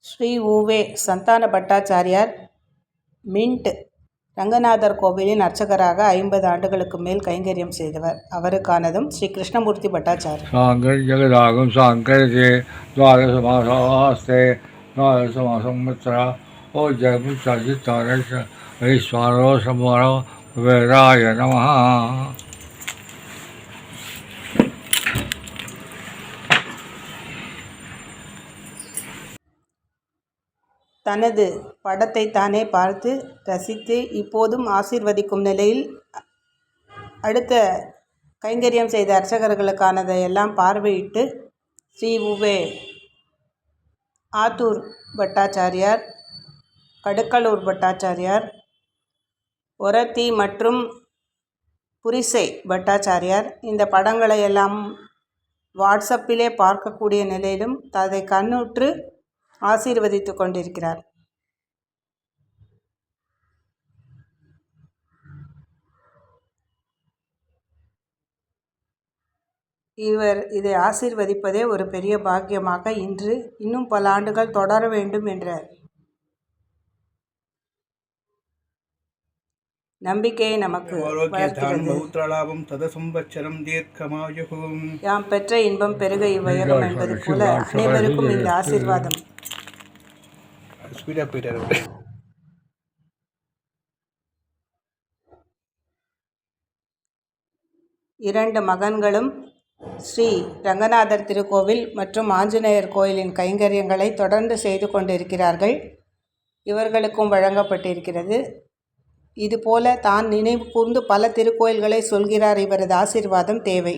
ஸ்ரீ உ.வே. சந்தான பட்டாச்சாரியார் mint Ranganathar கோவிலின் அர்ச்சகராக 50 ஆண்டுகளுக்கு மேல் கைங்கரியம் செய்தவர். அவருக்கானதும் ஸ்ரீ கிருஷ்ணமூர்த்தி பட்டாச்சார். சாங்கர் ஜெகதாகும் சாங்கரே துவாதசமாசாஸ்தே துவாதசமாசம்வத்சரா ஓ ஜெகமுத்தாரேஸ்வரோ சம்பரோ வேதாய நமஹ. தனது படத்தை தானே பார்த்து ரசித்து இப்போதும் ஆசீர்வதிக்கும் நிலையில் அடுத்த கைங்கரியம் செய்த அர்ச்சகர்களுக்கானதை எல்லாம் பார்வையிட்டு ஸ்ரீ உ.வே. ஆத்தூர் பட்டாச்சாரியார், கடுக்கலூர் பட்டாச்சாரியார், ஒரத்தி மற்றும் புரிசை பட்டாச்சாரியார் இந்த படங்களை எல்லாம் வாட்ஸ்அப்பிலே பார்க்கக்கூடிய நிலையிலும் அதை கண்ணுற்று ஆசீர்வதித்து கொண்டிருக்கிறார். இதை ஆசீர்வதிப்பதே ஒரு பெரிய பாக்கியமாக இன்று இன்னும் பல ஆண்டுகள் தொடர வேண்டும் என்ற நம்பிக்கையை நமக்கு வளர்க்கிறது. யாம் பெற்ற இன்பம் பெருக இவ்வையகம் என்பது போல அனைவருக்கும் இந்த ஆசீர்வாதம். இரண்டு மகன்களும் ஸ்ரீ ரங்கநாதர் திருக்கோவில் மற்றும் ஆஞ்சநேயர் கோயிலின் கைங்கரியங்களை தொடர்ந்து செய்து கொண்டிருக்கிறார்கள். இவர்களுக்கும் வழங்கப்பட்டிருக்கிறது. இதுபோல தான் நினைவு கூர்ந்து பல திருக்கோயில்களை சொல்கிறார். இவரது ஆசீர்வாதம் தேவை.